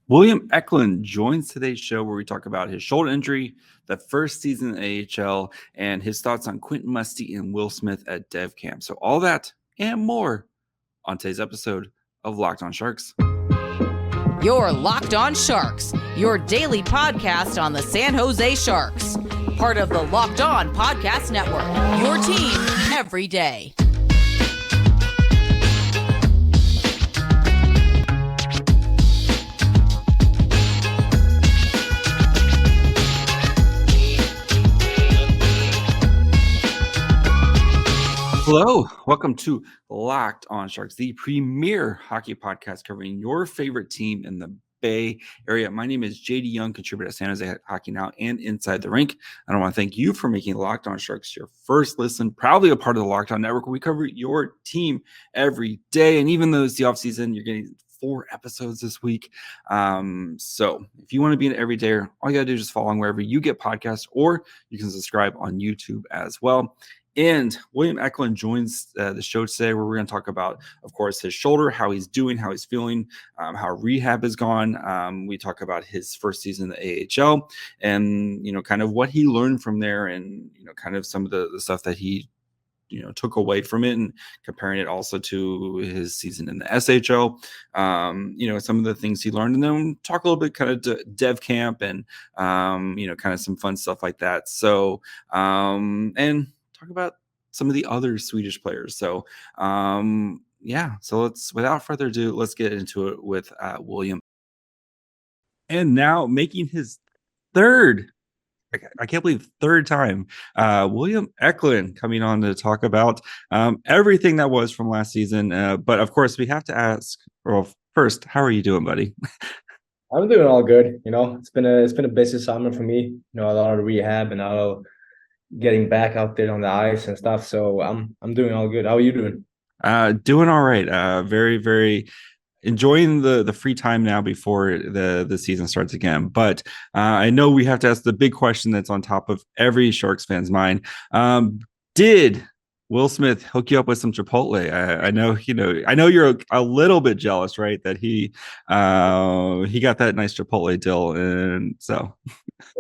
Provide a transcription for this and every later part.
William Eklund joins today's show where we talk about his shoulder injury, the first season in AHL, and his thoughts on Quentin, Musty, and Will Smith at Dev Camp. So all that and more on today's episode of Locked On Sharks. You're Locked On Sharks, your daily podcast on the San Jose Sharks. Part of the Locked On Podcast Network, your team every day. Hello, welcome to Locked On Sharks, the premier hockey podcast covering your favorite team in the Bay Area. My name is JD Young, contributor at San Jose Hockey Now and Inside the Rink. And I want to thank you for making Locked On Sharks your first listen, proudly a part of the Locked On Network, where we cover your team every day. And even though it's the offseason, you're getting 4 episodes this week. So if you want to be an everydayer, all you got to do is just follow on wherever you get podcasts, or you can subscribe on YouTube as well. And William Eklund joins the show today, where we're going to talk about, of course, his shoulder, how he's doing, how he's feeling, how rehab has gone. We talk about his first season in the AHL and, kind of what he learned from there and, kind of some of the stuff that he, took away from it, and comparing it also to his season in the SHL, some of the things he learned, and then talk a little bit kind of dev camp and, kind of some fun stuff like that. So, and talk about some of the other Swedish players. So, so without further ado, let's get into it with William. And now making his third time, William Eklund coming on to talk about everything that was from last season. But of course, we have to ask, well, first, how are you doing, buddy? I'm doing all good. It's been a busy summer for me. A lot of rehab and a lot of getting back out there on the ice and stuff. So I'm doing all good. How are you doing? Doing all right. Very, very enjoying the free time now before the season starts again. But I know we have to ask the big question that's on top of every Sharks fan's mind. Did Will Smith hook you up with some Chipotle? I know you're a little bit jealous, right? That he got that nice Chipotle deal, and so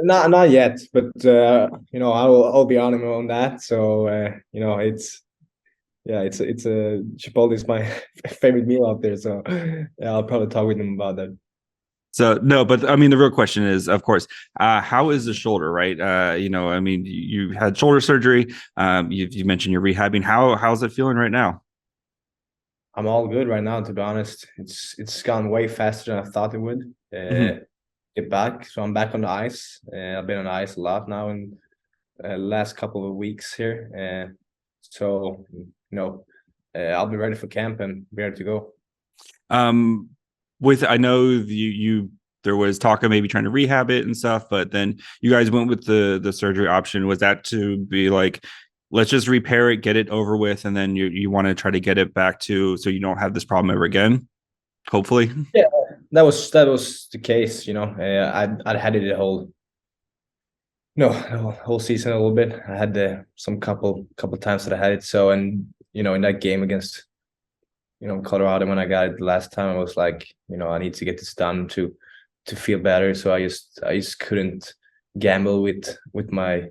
not yet, but I'll be on him on that. So it's Chipotle is my favorite meal out there. So yeah, I'll probably talk with him about that. So no, but I mean, the real question is, of course, how is the shoulder, right? You had shoulder surgery. You mentioned you're rehabbing. How's it feeling right now? I'm all good right now, to be honest. It's gone way faster than I thought it would. Get back. So I'm back on the ice. I've been on the ice a lot now in last couple of weeks here. So I'll be ready for camp and be ready to go. I know you there was talk of maybe trying to rehab it and stuff, but then you guys went with the surgery option. Was that to be like, let's just repair it, get it over with, and then you want to try to get it back to so you don't have this problem ever again? Hopefully. Yeah, that was the case. I'd had it the whole season a little bit. I had some couple times that I had it. So, and in that game against Colorado, when I got it the last time, I was like, I need to get this done to feel better. So I just couldn't gamble with my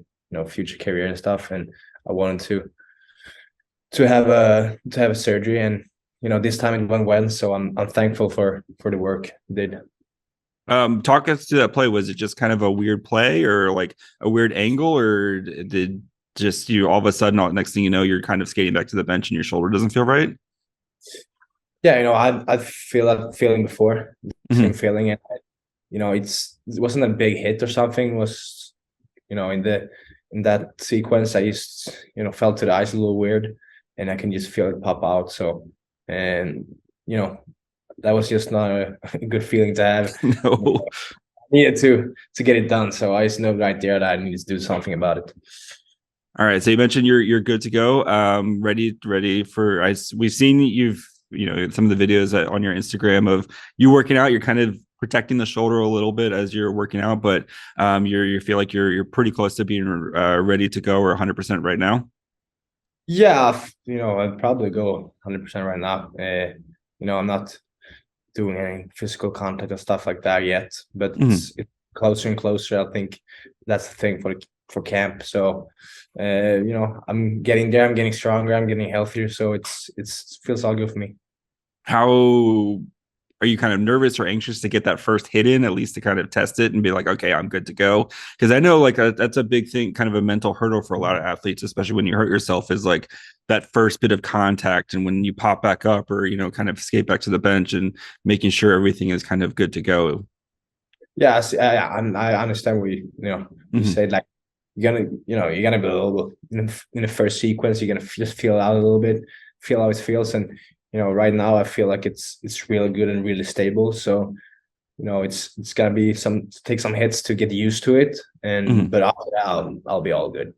future career and stuff, and I wanted to have a surgery, and this time it went well. So I'm thankful for the work it did. Talk us to that play. Was it just kind of a weird play, or like a weird angle, or did just you all of a sudden, next thing you know, you're kind of skating back to the bench and your shoulder doesn't feel right? Yeah, I feel that feeling before, same feeling, and it wasn't a big hit or something. It was in that sequence, I just fell to the ice a little weird, and I can just feel it pop out. So, and that was just not a good feeling to have. No. I needed to get it done. So I just know right there that I needed to do something about it. All right. So you mentioned you're good to go. Ready for ice. We've seen you've some of the videos on your Instagram of you working out. You're kind of protecting the shoulder a little bit as you're working out, but you feel like you're pretty close to being ready to go, or 100% right now. Yeah, I'd probably go 100% right now. I'm not doing any physical contact and stuff like that yet, but it's closer and closer. I think that's the thing for camp. So, I'm getting there. I'm getting stronger. I'm getting healthier. So it feels all good for me. How are you kind of nervous or anxious to get that first hit in, at least to kind of test it and be like, okay, I'm good to go? Because I know that's a big thing, kind of a mental hurdle for a lot of athletes, especially when you hurt yourself, is like that first bit of contact. And when you pop back up or, kind of skate back to the bench and making sure everything is kind of good to go. Yeah, I understand what you said. Like you're gonna be a little in the first sequence. You're gonna just feel out a little bit, feel how it feels, and right now I feel like it's really good and really stable. So it's gonna be take some hits to get used to it, and but after that I'll be all good.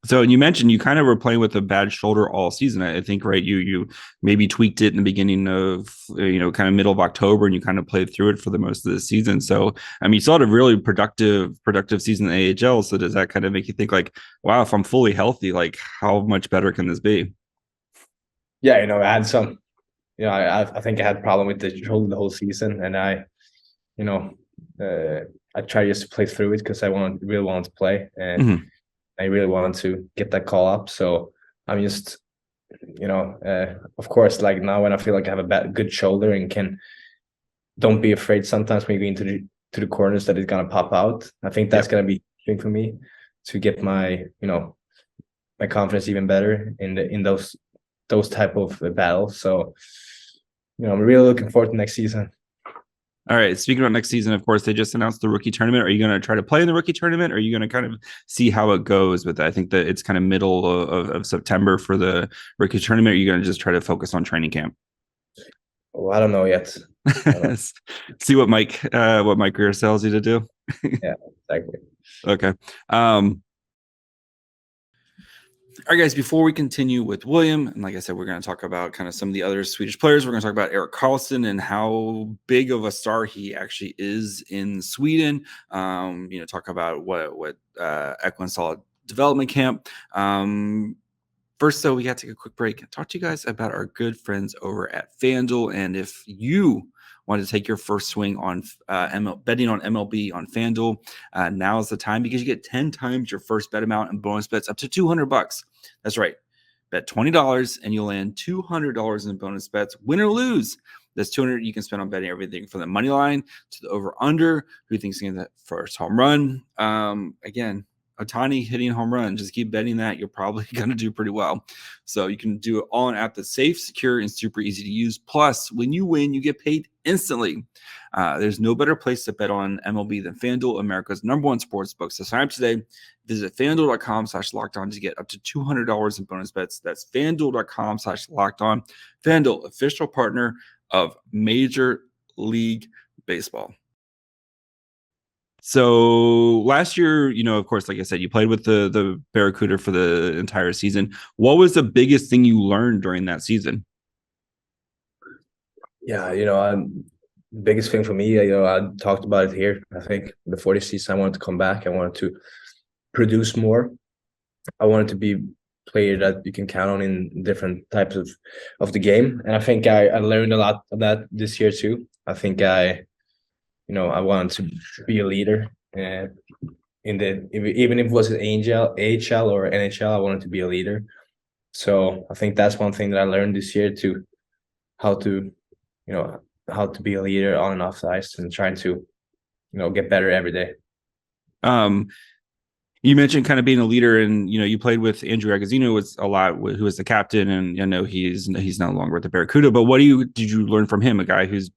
So, and you mentioned you kind of were playing with a bad shoulder all season. I think, right? You maybe tweaked it in the beginning of, kind of middle of October, and you kind of played through it for the most of the season. So, I mean, you still had a really productive season in the AHL. So, does that kind of make you think like, wow, if I'm fully healthy, like how much better can this be? Yeah, I had some, I think I had a problem with the shoulder the whole season, and I tried just to play through it because I really wanted to play, and I really wanted to get that call up. So I'm just, of course, like now when I feel like I have a good shoulder and don't be afraid sometimes when you go into the corners that it's gonna pop out. I think that's gonna be thing for me to get my my confidence even better in those type of battles. So I'm really looking forward to next season. All right. Speaking about next season, of course, they just announced the rookie tournament. Are you going to try to play in the rookie tournament? Or are you going to kind of see how it goes with that? I think that it's kind of middle of September for the rookie tournament. Are you going to just try to focus on training camp? Well, I don't know yet. See what Mike Greer tells you to do. Yeah, exactly. Okay. All right, guys, before we continue with William, and like I said, we're going to talk about kind of some of the other Swedish players. We're going to talk about Erik Karlsson and how big of a star he actually is in Sweden. Talk about what Eklund saw at development camp. First, though, we got to take a quick break and talk to you guys about our good friends over at FanDuel. And if you want to take your first swing on betting on MLB on FanDuel, now is the time because you get 10 times your first bet amount and bonus bets up to $200. That's right. Bet $20 and you'll land $200 in bonus bets, win or lose. That's $200 you can spend on betting everything from the money line to the over/under. Who thinks he can get that first home run? Again, Ohtani hitting home run. Just keep betting that. You're probably going to do pretty well. So you can do it all on an app that's safe, secure, and super easy to use. Plus, when you win, you get paid instantly. There's no better place to bet on MLB than FanDuel, America's #1 sports book. So sign up today. Visit FanDuel.com/lockedon to get up to $200 in bonus bets. That's FanDuel.com/lockedon. FanDuel, official partner of Major League Baseball. So last year, of course, like I said, you played with the Barracuda for the entire season. What was the biggest thing you learned during that season? Yeah, biggest thing for me, I talked about it here. I think before this season, I wanted to come back. I wanted to produce more. I wanted to be a player that you can count on in different types of the game. And I think I learned a lot of that this year too. I think I wanted to be a leader. Even if it was an AHL or NHL, I wanted to be a leader. So I think that's one thing that I learned this year too, how to be a leader on and off the ice and trying to, get better every day. You mentioned kind of being a leader, and you played with Andrew Agozzino who was the captain, and I know he's no longer with the Barracuda. But what did you learn from him? A guy who's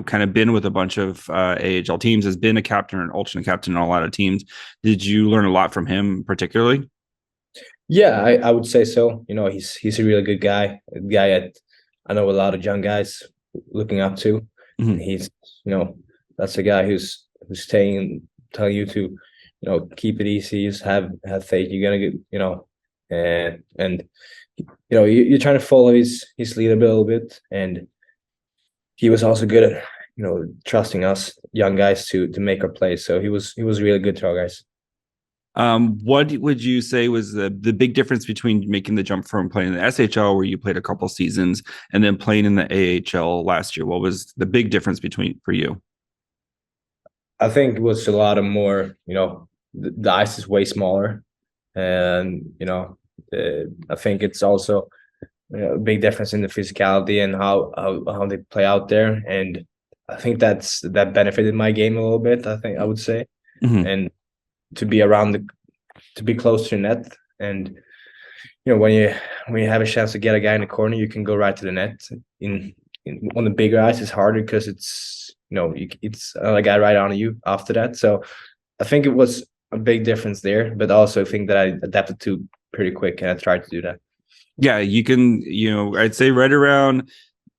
kind of been with a bunch of AHL teams, has been a captain or an alternate captain on a lot of teams. Did you learn a lot from him particularly? Yeah, I would say so. He's a really good guy. A guy that I know a lot of young guys looking up to. Mm-hmm. He's that's a guy who's telling you to keep it easy, just have faith. You're gonna get and you're trying to follow his lead a little bit. And he was also good at trusting us young guys to make our plays. So he was really good to our guys. What would you say was the big difference between making the jump from playing in the SHL, where you played a couple seasons, and then playing in the AHL last year? What was the big difference for you? I think it was a lot of more, the ice is way smaller. And, I think it's also a big difference in the physicality and how they play out there. And I think that benefited my game a little bit, I would say. Mm-hmm. And to be to be close to the net. And, when you have a chance to get a guy in the corner, you can go right to the net. On the bigger ice, it's harder because it's, it's a guy right on you after that. So I think it was a big difference there, but also I think that I adapted to pretty quick, and I tried to do that. Yeah, you can, I'd say right around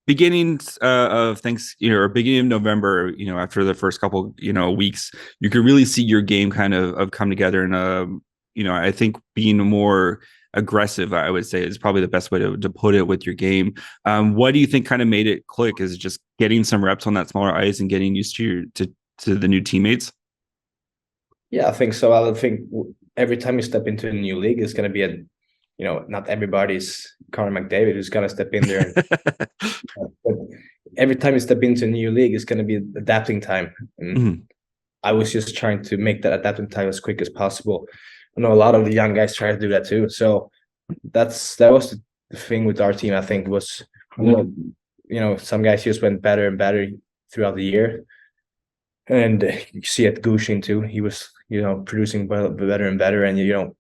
beginnings of or beginning of November, after the first couple, weeks, you can really see your game kind of come together. And, I think being more aggressive, I would say, is probably the best way to put it with your game. What do you think kind of made it click? Is it just getting some reps on that smaller ice and getting used to the new teammates? Yeah, I think so. I think every time you step into a new league, it's going to be not everybody's Connor McDavid who's going to step in there. But every time you step into a new league, it's going to be adapting time. And Mm-hmm. I was just trying to make that adapting time as quick as possible. I know a lot of the young guys try to do that too. So that was the thing with our team. I think was, some guys just went better and better throughout the year. And you see at Gushin too, he was, producing better and better. And, you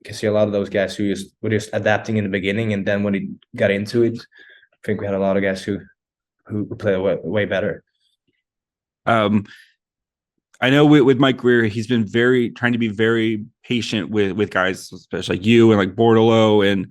can see a lot of those guys who were just adapting in the beginning. And then when he got into it, I think we had a lot of guys who play way better. I know with Mike Greer, he's been trying to be very patient with guys, especially like you and like Bordeleau, and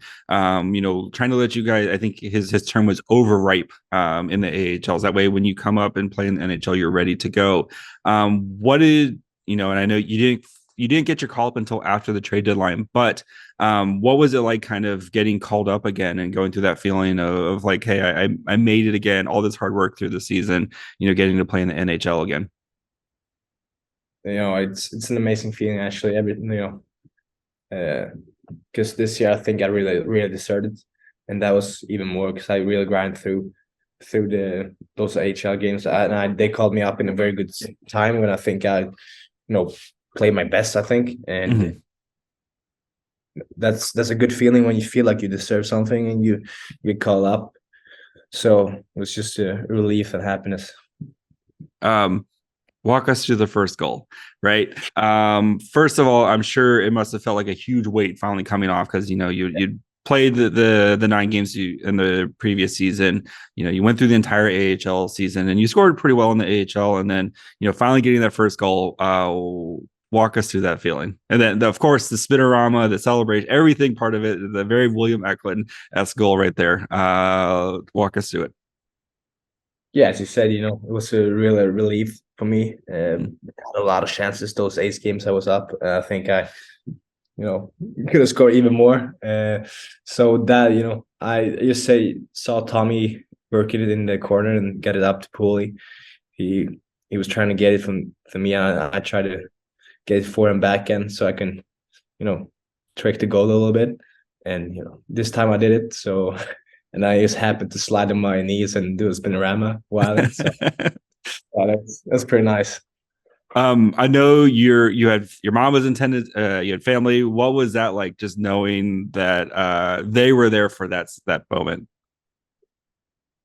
trying to let you guys. I think his term was overripe in the AHLs. That way, when you come up and play in the NHL, you're ready to go. What did and I know you didn't get your call up until after the trade deadline, but what was it like kind of getting called up again and going through that feeling of like, hey, I made it again, all this hard work through the season, getting to play in the NHL again? It's an amazing feeling, actually. Because this year I think I really deserved it, and that was even more because I really grinded through those AHL games, and they called me up in a very good time when I think I played my best, I think. And that's a good feeling when you feel like you deserve something and you get called up. So it was just a relief and happiness. Walk us through the first goal, right? First of all, I'm sure it must have felt like a huge weight finally coming off, because you played the 9 games in the previous season. You went through the entire AHL season and you scored pretty well in the AHL, and then finally getting that first goal. Walk us through that feeling, and then of course the spinorama, the celebration, everything part of it, the very William Eklund-esque goal right there. Walk us through it. Yeah, as you said, it was a real relief for me. Had a lot of chances those 8 games I was up. I think I, could have scored even more. So that, I just saw Tommy working it in the corner and get it up to Pooley. He was trying to get it from me. I tried to get it for him back end so I can, trick the goal a little bit. And this time I did it. So. And I just happened to slide on my knees and do a spinorama while it. So that's pretty nice. I know you had your mom was intended. You had family. What was that like? Just knowing that they were there for that moment.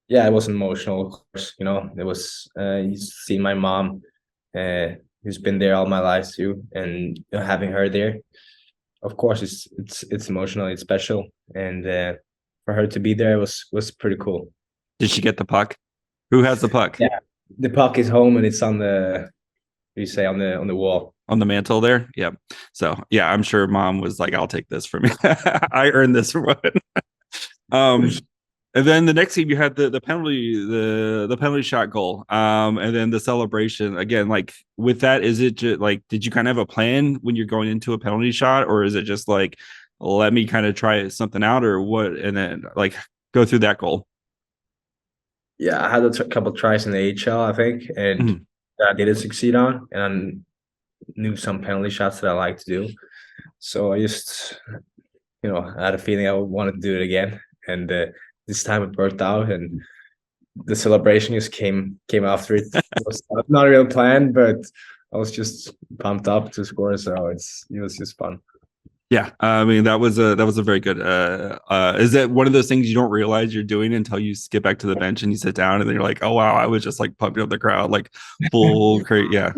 Yeah, it was emotional. Of course, it was. You see my mom, who's been there all my life too, and having her there, of course, it's emotional. It's special, and. For her to be there was pretty cool. Did she get the puck? Who has the puck? Yeah, the puck is home and it's on the on the wall, on the mantle there. Yep. So yeah, I'm sure mom was like, "I'll take this for me. I earned this one." And then the next game you had the penalty the penalty shot goal, and then the celebration again. Like with that, is it just like, did you kind of have a plan when you're going into a penalty shot, or is it just like, let me kind of try something out, or what? And then like go through that goal. Yeah, I had a couple tries in the AHL, I think, and I didn't succeed on. And knew some penalty shots that I like to do. So I just, I had a feeling I wanted to do it again. And this time it worked out, and the celebration just came after it. It was not a real plan, but I was just pumped up to score. So it was just fun. Yeah, I mean that was a very good. Is that one of those things you don't realize you're doing until you get back to the bench and you sit down and then you're like, oh wow, I was just like pumping up the crowd, like full crate. Yeah,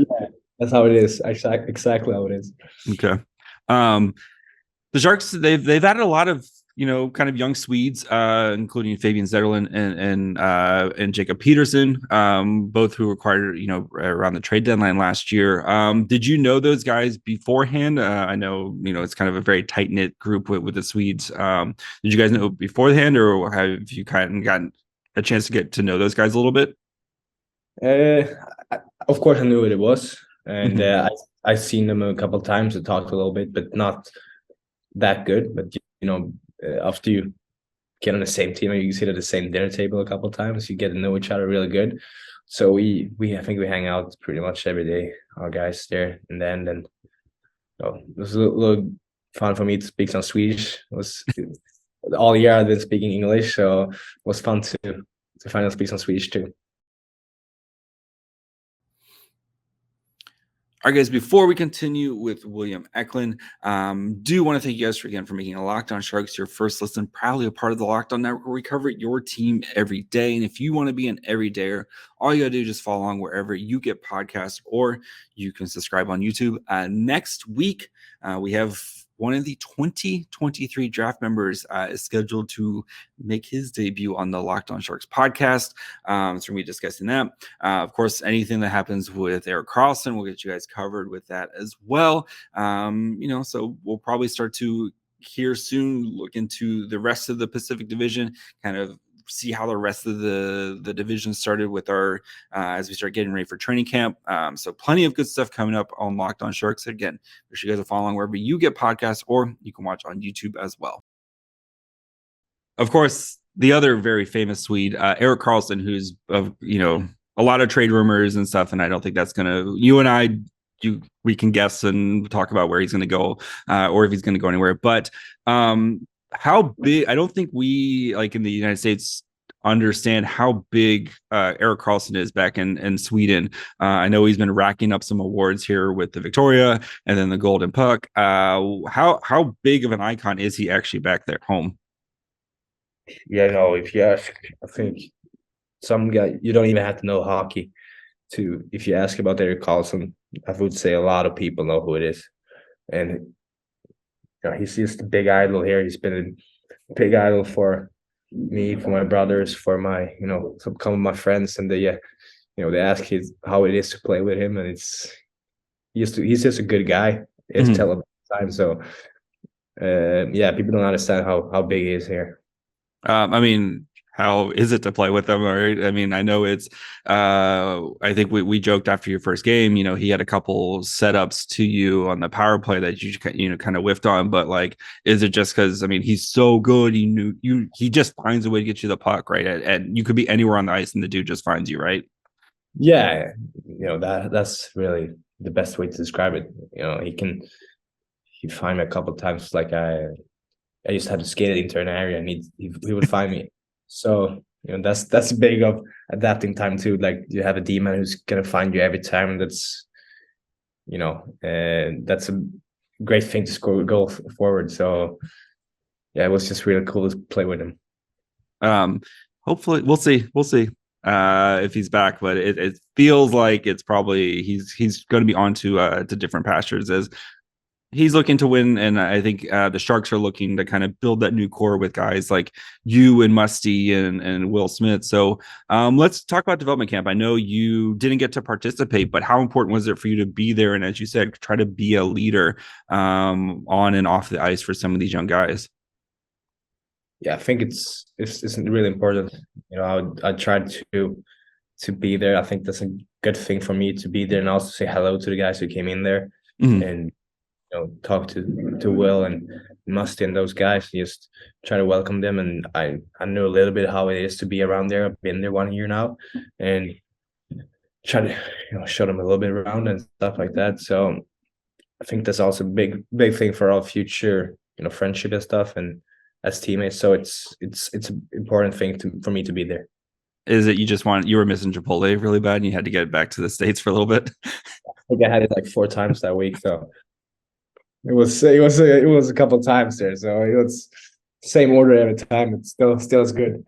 that's how it is. Exactly how it is. Okay. The Sharks, they've added a lot of kind of young Swedes, including Fabian Zetterlund and Jacob Peterson, both who acquired around the trade deadline last year. Did you know those guys beforehand? I know it's kind of a very tight knit group with the Swedes. Did you guys know beforehand, or have you kind of gotten a chance to get to know those guys a little bit? Of course, I knew what it was, and I've seen them a couple of times and talked a little bit, but not that good. But after you get on the same team and you sit at the same dinner table a couple of times, you get to know each other really good. So I think we hang out pretty much every day, our guys there and then. And it was a little fun for me to speak some Swedish. It was all year I've been speaking English, so it was fun to finally speak some Swedish too. All right, guys, before we continue with William Eklund, do want to thank you guys again for making Locked On Sharks your first listen, proudly a part of the Locked On Network, where we cover your team every day. And if you want to be an everydayer, all you got to do is just follow along wherever you get podcasts, or you can subscribe on YouTube. Next week, we have one of the 2023 draft members is scheduled to make his debut on the Locked On Sharks podcast. So we're going to be discussing that. Of course, anything that happens with Erik Karlsson, we'll get you guys covered with that as well. So we'll probably start to here soon look into the rest of the Pacific Division, kind of see how the rest of the division started with our as we start getting ready for training camp. So plenty of good stuff coming up on Locked On Sharks. Again, make sure you guys are following wherever you get podcasts, or you can watch on YouTube as well. Of course, the other very famous Swede, Erik Karlsson, who's a lot of trade rumors and stuff, and I don't think that's gonna we can guess and talk about where he's going to go or if he's going to go anywhere. But how big, I don't think we, like in the United States, understand how big Erik Karlsson is back in Sweden. I know he's been racking up some awards here with the Victoria and then the Golden Puck. How big of an icon is he actually back there home? Yeah, no, if you ask, I think some guy, you don't even have to know hockey if you ask about Erik Karlsson. I would say a lot of people know who it is. And he's just a big idol here. He's been a big idol for me, for my brothers, for my, some of my friends. And they ask how it is to play with him. And he's just a good guy. It's television time. So, people don't understand how big he is here. I mean, how is it to play with them? Right? I mean, I know it's, I think we joked after your first game, he had a couple setups to you on the power play that you kind of whiffed on, but like, is it just because, I mean, he's so good, he just finds a way to get you the puck, right? And you could be anywhere on the ice and the dude just finds you, right? Yeah. That's really the best way to describe it. He'd find me a couple of times. Like I just had to skate into an area and he would find me. So that's big of adapting time too. Like you have a D-man who's gonna find you every time. That's that's a great thing to score a goal forward. So yeah, it was just really cool to play with him. Hopefully we'll see if he's back, but it feels like it's probably he's going to be on to different pastures as he's looking to win, and I think the Sharks are looking to kind of build that new core with guys like you and Musty and Will Smith. So let's talk about development camp. I know you didn't get to participate, but how important was it for you to be there? And as you said, try to be a leader on and off the ice for some of these young guys. Yeah, I think it's really important. I tried to be there. I think that's a good thing for me to be there and also say hello to the guys who came in there and talk to Will and Musty and those guys, just try to welcome them. And I know a little bit how it is to be around there. I've been there 1 year now and try to show them a little bit around and stuff like that. So I think that's also a big thing for our future, friendship and stuff, and as teammates. So it's an important thing for me to be there. Is it you were missing Chipotle really bad and you had to get back to the States for a little bit? I think I had it like 4 times that week, so it was a couple times there. So it was same order every time. It's still as good.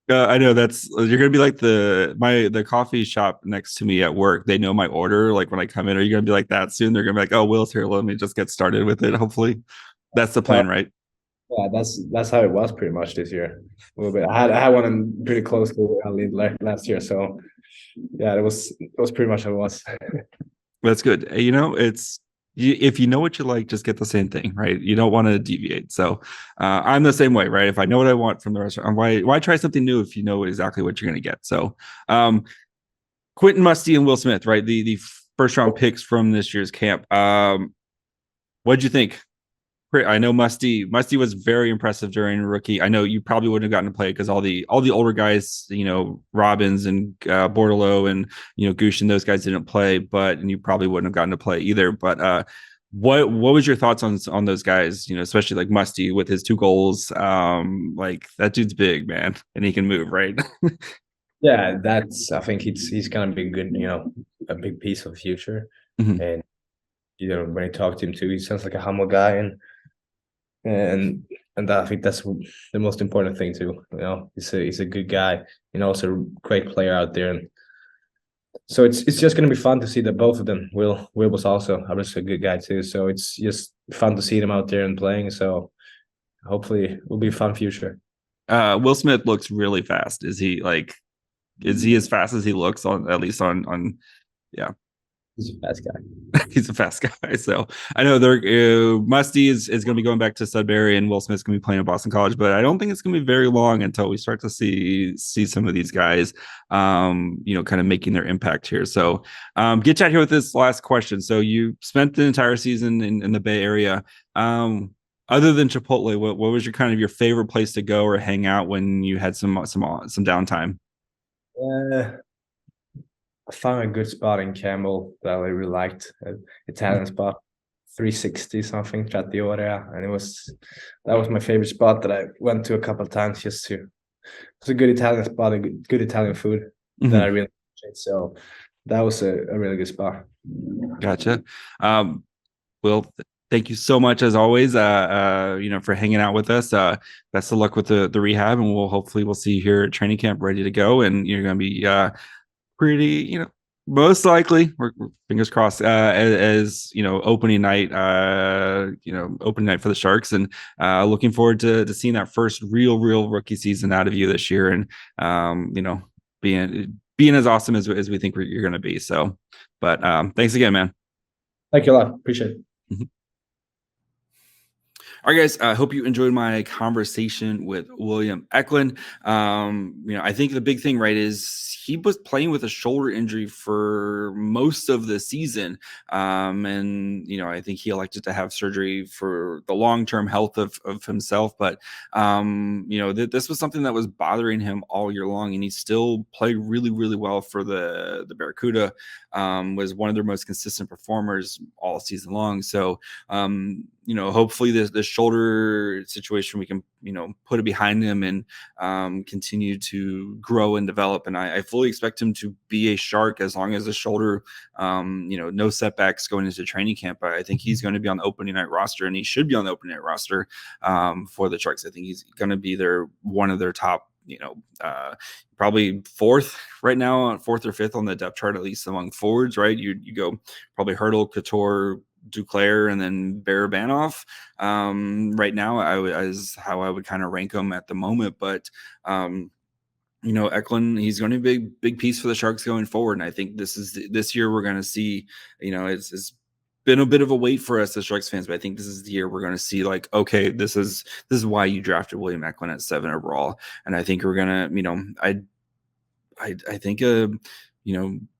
I know you're gonna be like the coffee shop next to me at work. They know my order. Like when I come in, are you gonna be like that soon? They're gonna be like, "Oh, Will's here. Let me just get started with it." Hopefully, that's the plan, right? Yeah, that's how it was pretty much this year. A little bit. I had one pretty close to Ali last year, so yeah, it was pretty much how it was. That's good. If you know what you like, just get the same thing, right? You don't want to deviate. So I'm the same way, right? If I know what I want from the restaurant, why try something new if you know exactly what you're going to get? So Quentin, Musty, and Will Smith, right? The first round picks from this year's camp. What'd you think? I know Musty was very impressive during rookie. I know you probably wouldn't have gotten to play because all the older guys, Robbins and Bordelot and Goosh and those guys didn't play, and you probably wouldn't have gotten to play either. But what was your thoughts on those guys? Especially like Musty with his 2 goals. Like that dude's big, man, and he can move, right? Yeah, I think he's gonna be good. A big piece of the future, Mhm. and when I talk to him too, he sounds like a humble guy, and I think that's the most important thing too. He's a good guy, also a great player out there, and so it's just gonna be fun to see that both of them. Will was also obviously a good guy too, so it's just fun to see them out there and playing. So hopefully it will be a fun future. Will Smith looks really fast. Is he as fast as he looks on, at least on yeah? He's a fast guy. He's a fast guy. So I know Musty is going to be going back to Sudbury, and Will Smith's going to be playing at Boston College, but I don't think it's going to be very long until we start to see some of these guys, kind of making their impact here. So get chat here with this last question. So you spent the entire season in the Bay Area. Other than Chipotle, what was your favorite place to go or hang out when you had some downtime? I found a good spot in Campbell that I really liked, an Italian spot, 360 something, Trattoria, and that was my favorite spot that I went to a couple of times it's a good Italian spot, a good Italian food that I really enjoyed. So that was a really good spot. Gotcha. Will, thank you so much as always, for hanging out with us. Best of luck with the rehab, and we'll see you here at training camp ready to go. And you're going to be pretty, most likely, we're fingers crossed, as opening night, opening night for the Sharks, and looking forward to seeing that first real rookie season out of you this year, and being as awesome as we think you're going to be. So, but thanks again, man. Thank you a lot. Appreciate it. Mm-hmm. All right, guys. I hope you enjoyed my conversation with William Eklund. I think the big thing, right, is he was playing with a shoulder injury for most of the season. And I think he elected to have surgery for the long-term health of himself. But, this was something that was bothering him all year long. And he still played really, really well for the Barracuda, was one of their most consistent performers all season long. So, hopefully this shoulder situation, we can, put it behind him and continue to grow and develop. And I fully expect him to be a Shark as long as the shoulder, no setbacks going into training camp. I think he's going to be on the opening night roster, and he should be on the opening night roster for the Sharks. I think he's going to be one of their top, probably 4th right now, 4th or 5th on the depth chart, at least among forwards, right? You go probably Hurdle, Couture, Duclair, and then Barabanov. Right now, is how I would kind of rank them at the moment. But Eklund, he's going to be a big piece for the Sharks going forward. And I think this year we're going to see, it's been a bit of a wait for us as Sharks fans, but I think this is the year we're going to see, like, okay, this is why you drafted William Eklund at 7 overall. And I think we're going to, I think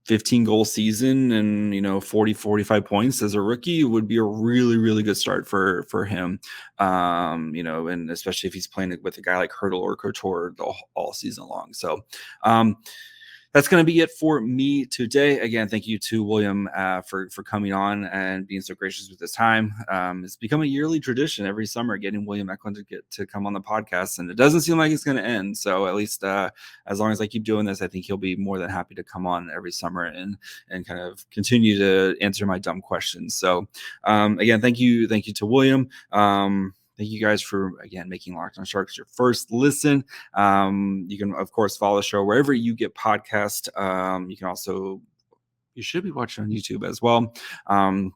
15 goal season and 40 45 points as a rookie would be a really, really good start for him, and especially if he's playing with a guy like Hurdle or Couture all season long. So that's going to be it for me today. Again, thank you to William for coming on and being so gracious with his time. It's become a yearly tradition every summer getting William Eklund to come on the podcast, and it doesn't seem like it's going to end. So at least as long as I keep doing this, I think he'll be more than happy to come on every summer and kind of continue to answer my dumb questions. So again, thank you to William. Thank you guys for, again, making Locked On Sharks your first listen. You can, of course, follow the show wherever you get podcasts. You should be watching on YouTube as well. And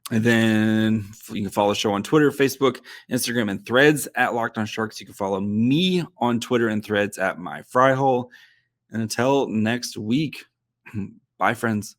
then you can follow the show on Twitter, Facebook, Instagram, and Threads at Locked On Sharks. You can follow me on Twitter and Threads at MyFryhole. And until next week, bye, friends.